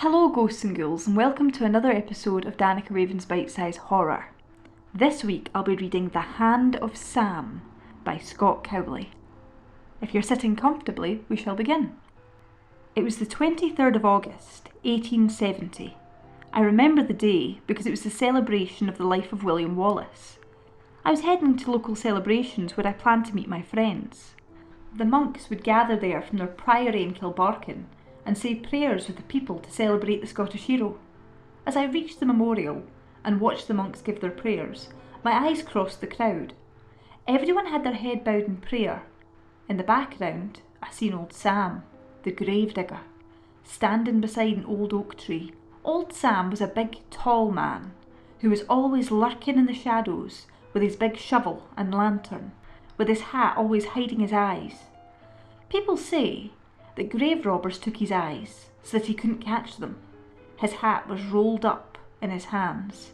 Hello ghosts and ghouls, and welcome to another episode of Danica Raven's BiteSize Horror. This week I'll be reading The Hand of Sam by Scott Cowley. If you're sitting comfortably, we shall begin. It was the 23rd of August, 1870. I remember the day because it was the celebration of the life of William Wallace. I was heading to local celebrations where I planned to meet my friends. The monks would gather there from their priory in Kilbarchan and say prayers with the people to celebrate the Scottish hero. As I reached the memorial and watched the monks give their prayers, my eyes crossed the crowd. Everyone had their head bowed in prayer. In the background, I seen old Sam, the gravedigger, standing beside an old oak tree. Old Sam was a big, tall man who was always lurking in the shadows with his big shovel and lantern, with his hat always hiding his eyes. People say that grave robbers took his eyes so that he couldn't catch them. His hat was rolled up in his hands,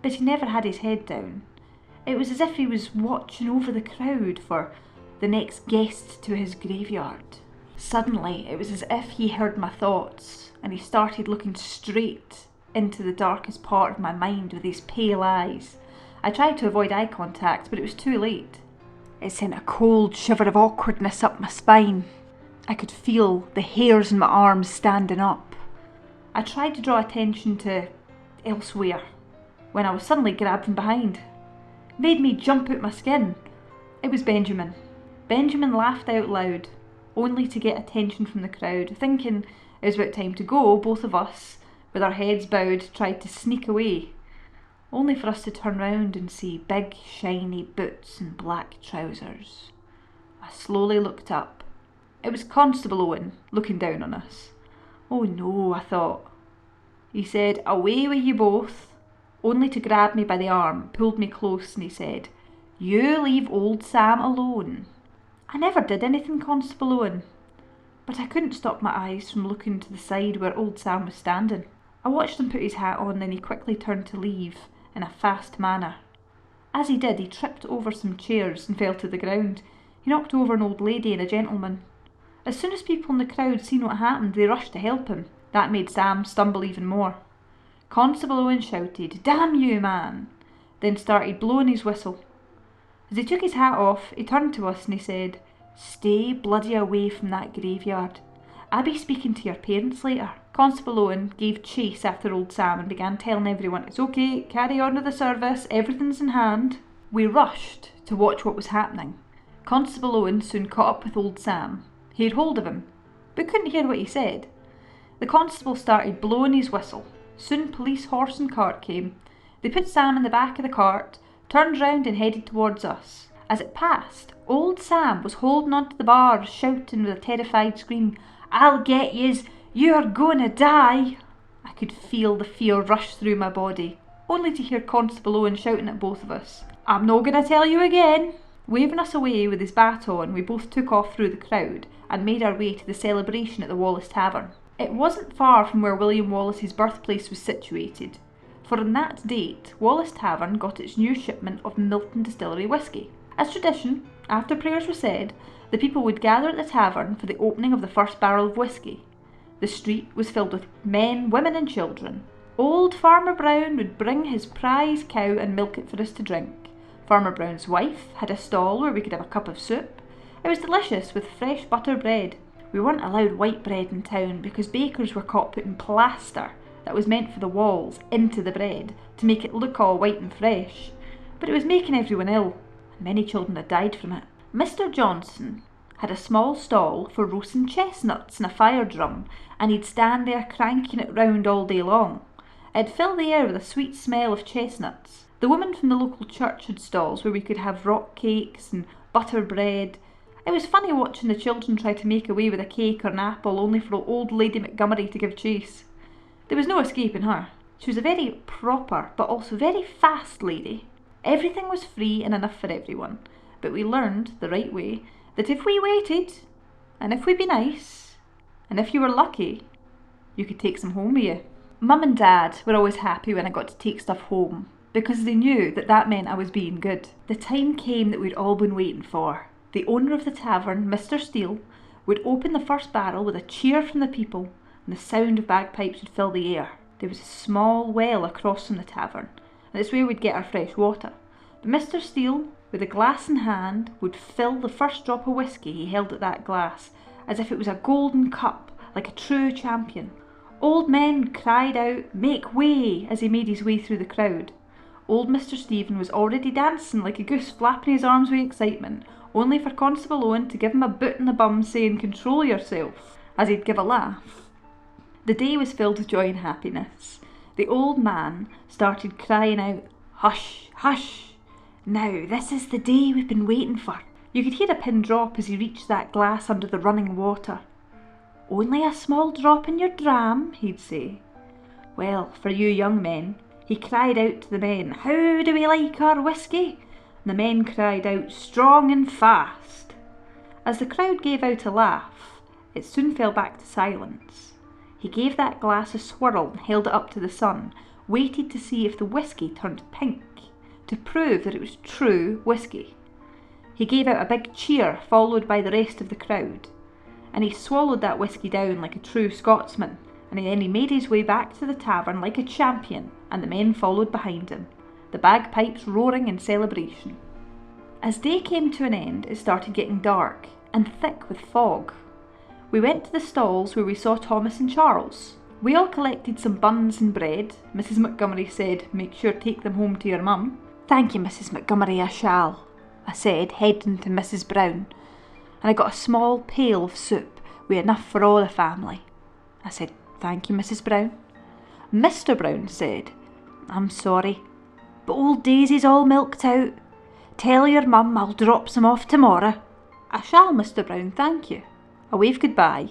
but he never had his head down. It was as if he was watching over the crowd for the next guest to his graveyard. Suddenly, it was as if he heard my thoughts, and he started looking straight into the darkest part of my mind with his pale eyes. I tried to avoid eye contact, but it was too late. It sent a cold shiver of awkwardness up my spine. I could feel the hairs in my arms standing up. I tried to draw attention to elsewhere when I was suddenly grabbed from behind. It made me jump out my skin. It was Benjamin. Benjamin laughed out loud, only to get attention from the crowd. Thinking it was about time to go, both of us, with our heads bowed, tried to sneak away, only for us to turn round and see big, shiny boots and black trousers. I slowly looked up. It was Constable Owen, looking down on us. Oh no, I thought. He said, "Away with you both," only to grab me by the arm, pulled me close, and he said, "You leave old Sam alone." I never did anything, Constable Owen, but I couldn't stop my eyes from looking to the side where old Sam was standing. I watched him put his hat on, then he quickly turned to leave in a fast manner. As he did, he tripped over some chairs and fell to the ground. He knocked over an old lady and a gentleman. As soon as people in the crowd seen what happened, they rushed to help him. That made Sam stumble even more. Constable Owen shouted, "Damn you, man!" then started blowing his whistle. As he took his hat off, he turned to us and he said, "Stay bloody away from that graveyard. I'll be speaking to your parents later." Constable Owen gave chase after old Sam and began telling everyone, "It's okay, carry on with the service, everything's in hand." We rushed to watch what was happening. Constable Owen soon caught up with old Sam. He had hold of him, but couldn't hear what he said. The constable started blowing his whistle. Soon police horse and cart came. They put Sam in the back of the cart, turned round and headed towards us. As it passed, old Sam was holding onto the bars, shouting with a terrified scream, "I'll get yez, you're gonna die." I could feel the fear rush through my body, only to hear Constable Owen shouting at both of us, "I'm no gonna tell you again." Waving us away with his baton, we both took off through the crowd and made our way to the celebration at the Wallace Tavern. It wasn't far from where William Wallace's birthplace was situated, for on that date Wallace Tavern got its new shipment of Milton Distillery whisky. As tradition, after prayers were said, the people would gather at the tavern for the opening of the first barrel of whisky. The street was filled with men, women and children. Old Farmer Brown would bring his prize cow and milk it for us to drink. Farmer Brown's wife had a stall where we could have a cup of soup. It was delicious with fresh butter bread. We weren't allowed white bread in town because bakers were caught putting plaster that was meant for the walls into the bread to make it look all white and fresh. But it was making everyone ill, and many children had died from it. Mr. Johnson had a small stall for roasting chestnuts in a fire drum, and he'd stand there cranking it round all day long. It'd fill the air with a sweet smell of chestnuts. The women from the local church had stalls where we could have rock cakes and butter bread. It was funny watching the children try to make away with a cake or an apple, only for old Lady Montgomery to give chase. There was no escaping her. She was a very proper but also very fast lady. Everything was free and enough for everyone, but we learned the right way that if we waited, and if we'd be nice, and if you were lucky, you could take some home with you. Mum and Dad were always happy when I got to take stuff home, because they knew that that meant I was being good. The time came that we'd all been waiting for. The owner of the tavern, Mr. Steele, would open the first barrel with a cheer from the people, and the sound of bagpipes would fill the air. There was a small well across from the tavern, and it's where we'd get our fresh water. But Mr. Steele, with a glass in hand, would fill the first drop of whisky he held at that glass, as if it was a golden cup, like a true champion. Old men cried out, "Make way!" as he made his way through the crowd. Old Mr. Stephen was already dancing like a goose, flapping his arms with excitement, only for Constable Owen to give him a boot in the bum, saying, "Control yourself," as he'd give a laugh. The day was filled with joy and happiness. The old man started crying out, "Hush, hush! Now this is the day we've been waiting for." You could hear a pin drop as he reached that glass under the running water. "Only a small drop in your dram," he'd say. "Well, for you young men," he cried out to the men, "how do we like our whisky?" And the men cried out, "Strong and fast." As the crowd gave out a laugh, it soon fell back to silence. He gave that glass a swirl and held it up to the sun, waited to see if the whisky turned pink, to prove that it was true whisky. He gave out a big cheer, followed by the rest of the crowd, and he swallowed that whisky down like a true Scotsman, and then he made his way back to the tavern like a champion, and the men followed behind him, the bagpipes roaring in celebration. As day came to an end, it started getting dark and thick with fog. We went to the stalls where we saw Thomas and Charles. We all collected some buns and bread. Mrs. Montgomery said, "Make sure to take them home to your mum." "Thank you, Mrs. Montgomery, I shall," I said, heading to Mrs. Brown. And I got a small pail of soup with enough for all the family. I said, "Thank you, Mrs. Brown." Mr. Brown said, "I'm sorry, but old Daisy's all milked out. Tell your mum I'll drop some off tomorrow." "I shall, Mr. Brown, thank you." I waved goodbye.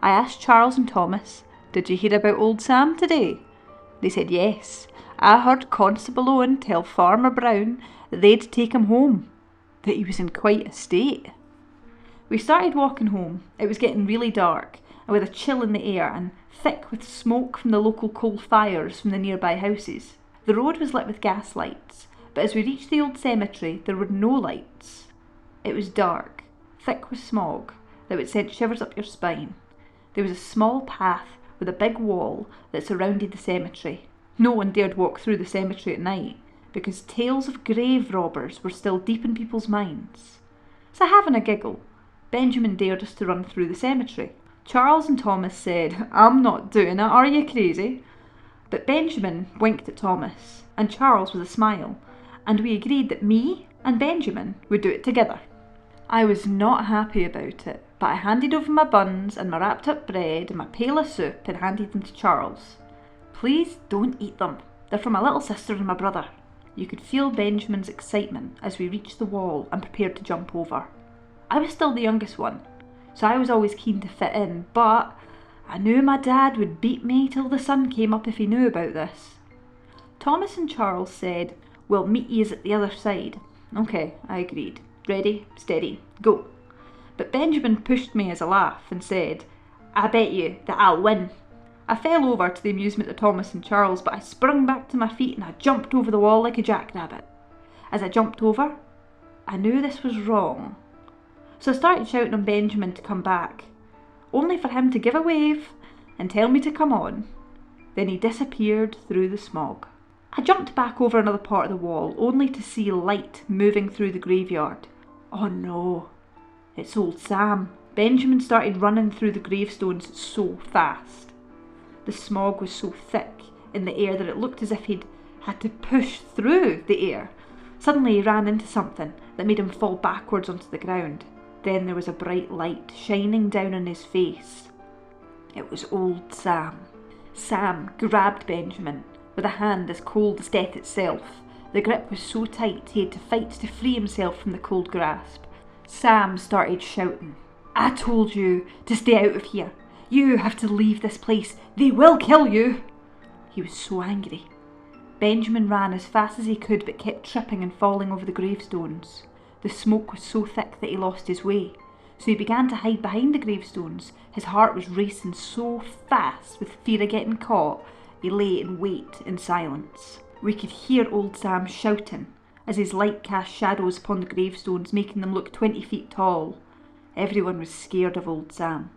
I asked Charles and Thomas, "Did you hear about old Sam today?" They said yes. I heard Constable Owen tell Farmer Brown that they'd take him home, that he was in quite a state. We started walking home. It was getting really dark, and with a chill in the air, and thick with smoke from the local coal fires from the nearby houses. The road was lit with gas lights, but as we reached the old cemetery, there were no lights. It was dark, thick with smog, that would send shivers up your spine. There was a small path with a big wall that surrounded the cemetery. No one dared walk through the cemetery at night, because tales of grave robbers were still deep in people's minds. So having a giggle, Benjamin dared us to run through the cemetery. Charles and Thomas said, "I'm not doing it, are you crazy?" But Benjamin winked at Thomas, and Charles with a smile, and we agreed that me and Benjamin would do it together. I was not happy about it, but I handed over my buns and my wrapped up bread and my pail of soup and handed them to Charles. "Please don't eat them. They're for my little sister and my brother." You could feel Benjamin's excitement as we reached the wall and prepared to jump over. I was still the youngest one, so I was always keen to fit in, but I knew my dad would beat me till the sun came up if he knew about this. Thomas and Charles said, "We'll meet yous at the other side." Okay, I agreed. Ready, steady, go. But Benjamin pushed me as a laugh and said, "I bet you that I'll win." I fell over to the amusement of Thomas and Charles, but I sprung back to my feet and I jumped over the wall like a jackrabbit. As I jumped over, I knew this was wrong. So I started shouting on Benjamin to come back, only for him to give a wave and tell me to come on. Then he disappeared through the smog. I jumped back over another part of the wall, only to see light moving through the graveyard. Oh no, it's old Sam. Benjamin started running through the gravestones so fast. The smog was so thick in the air that it looked as if he'd had to push through the air. Suddenly he ran into something that made him fall backwards onto the ground. Then there was a bright light shining down on his face. It was old Sam. Sam grabbed Benjamin with a hand as cold as death itself. The grip was so tight he had to fight to free himself from the cold grasp. Sam started shouting, "I told you to stay out of here. You have to leave this place. They will kill you." He was so angry. Benjamin ran as fast as he could but kept tripping and falling over the gravestones. The smoke was so thick that he lost his way, so he began to hide behind the gravestones. His heart was racing so fast with fear of getting caught, he lay in wait in silence. We could hear old Sam shouting as his light cast shadows upon the gravestones, making them look 20 feet tall. Everyone was scared of old Sam,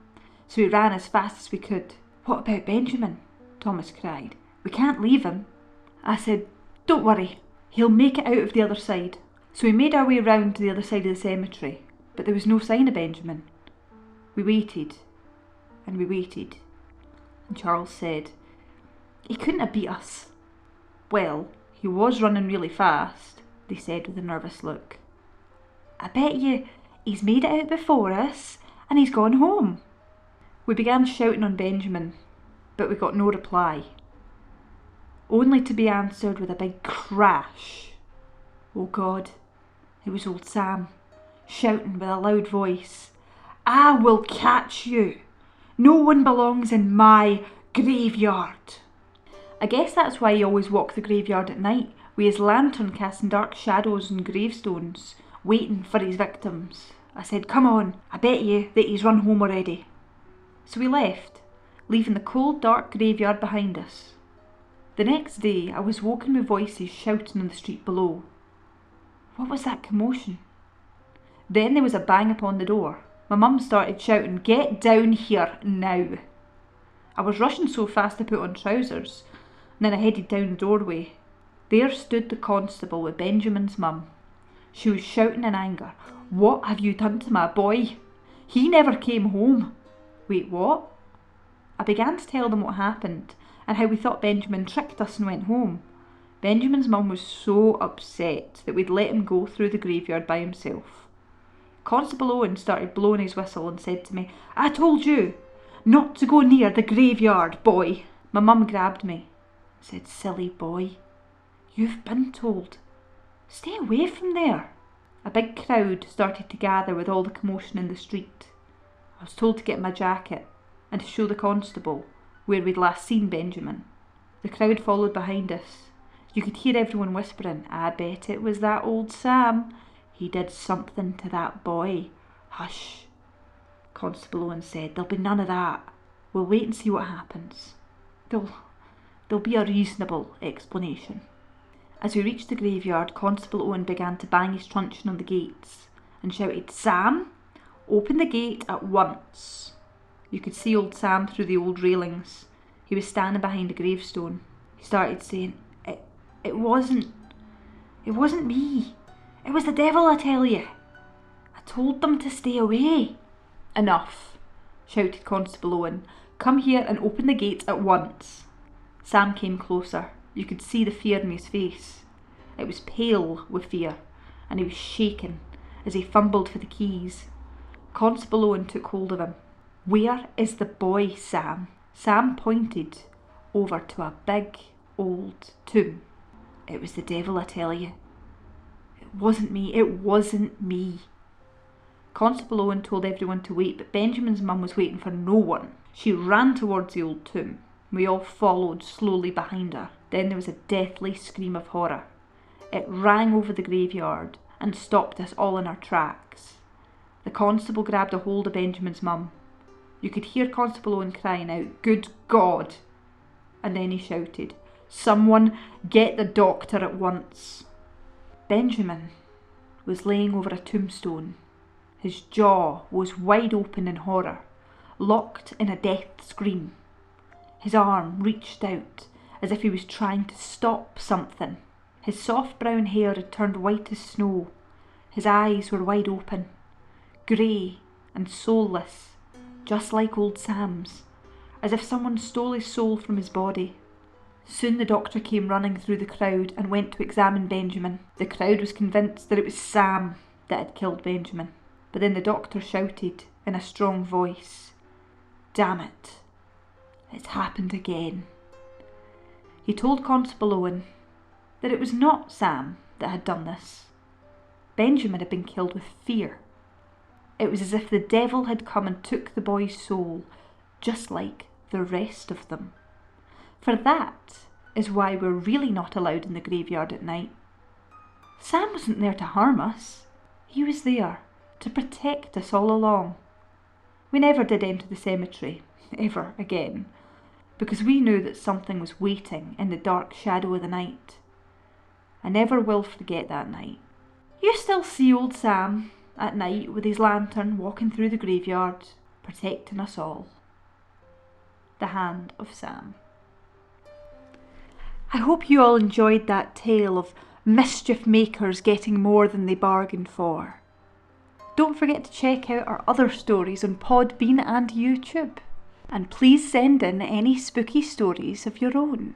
so we ran as fast as we could. "What about Benjamin?" Thomas cried. "We can't leave him." I said, "Don't worry, he'll make it out of the other side." So we made our way round to the other side of the cemetery, but there was no sign of Benjamin. We waited, and we waited, and Charles said, "He couldn't have beat us." "Well, he was running really fast," they said with a nervous look. "I bet you he's made it out before us, and he's gone home." We began shouting on Benjamin, but we got no reply, only to be answered with a big crash. Oh God, it was old Sam, shouting with a loud voice, "I will catch you. No one belongs in my graveyard." I guess that's why he always walked the graveyard at night, with his lantern casting dark shadows on gravestones, waiting for his victims. I said, "Come on, I bet you that he's run home already." So we left, leaving the cold dark graveyard behind us. The next day I was woken with voices shouting on the street below. What was that commotion? Then there was a bang upon the door. My mum started shouting, "Get down here now." I was rushing so fast I put on trousers, and then I headed down the doorway. There stood the constable with Benjamin's mum. She was shouting in anger, "What have you done to my boy? He never came home." Wait, what? I began to tell them what happened and how we thought Benjamin tricked us and went home. Benjamin's mum was so upset that we'd let him go through the graveyard by himself. Constable Owen started blowing his whistle and said to me, "I told you not to go near the graveyard, boy." My mum grabbed me, said, "Silly boy, you've been told. Stay away from there." A big crowd started to gather with all the commotion in the street. I was told to get my jacket and to show the constable where we'd last seen Benjamin. The crowd followed behind us. You could hear everyone whispering, "I bet it was that old Sam. He did something to that boy." "Hush," Constable Owen said. "There'll be none of that. We'll wait and see what happens. There'll be a reasonable explanation." As we reached the graveyard, Constable Owen began to bang his truncheon on the gates and shouted, "Sam, open the gate at once." You could see old Sam through the old railings. He was standing behind a gravestone. He started saying, It wasn't me. It was the devil, I tell you. I told them to stay away." "Enough," shouted Constable Owen. "Come here and open the gate at once." Sam came closer. You could see the fear in his face. It was pale with fear, and he was shaking as he fumbled for the keys. Constable Owen took hold of him. "Where is the boy, Sam?" Sam pointed over to a big old tomb. "It was the devil, I tell you. It wasn't me. It wasn't me." Constable Owen told everyone to wait, but Benjamin's mum was waiting for no one. She ran towards the old tomb. We all followed slowly behind her. Then there was a deathly scream of horror. It rang over the graveyard and stopped us all in our tracks. The constable grabbed a hold of Benjamin's mum. You could hear Constable Owen crying out, "Good God!" And then he shouted, "Someone get the doctor at once." Benjamin was laying over a tombstone. His jaw was wide open in horror, locked in a death scream. His arm reached out as if he was trying to stop something. His soft brown hair had turned white as snow. His eyes were wide open, grey and soulless, just like old Sam's, as if someone stole his soul from his body. Soon the doctor came running through the crowd and went to examine Benjamin. The crowd was convinced that it was Sam that had killed Benjamin. But then the doctor shouted in a strong voice, "Damn it, it's happened again." He told Constable Owen that it was not Sam that had done this. Benjamin had been killed with fear. It was as if the devil had come and took the boy's soul, just like the rest of them. For that is why we're really not allowed in the graveyard at night. Sam wasn't there to harm us. He was there to protect us all along. We never did enter the cemetery, ever again, because we knew that something was waiting in the dark shadow of the night. I never will forget that night. You still see old Sam at night with his lantern walking through the graveyard, protecting us all. The Hand of Sam. I hope you all enjoyed that tale of mischief makers getting more than they bargained for. Don't forget to check out our other stories on Podbean and YouTube. And please send in any spooky stories of your own.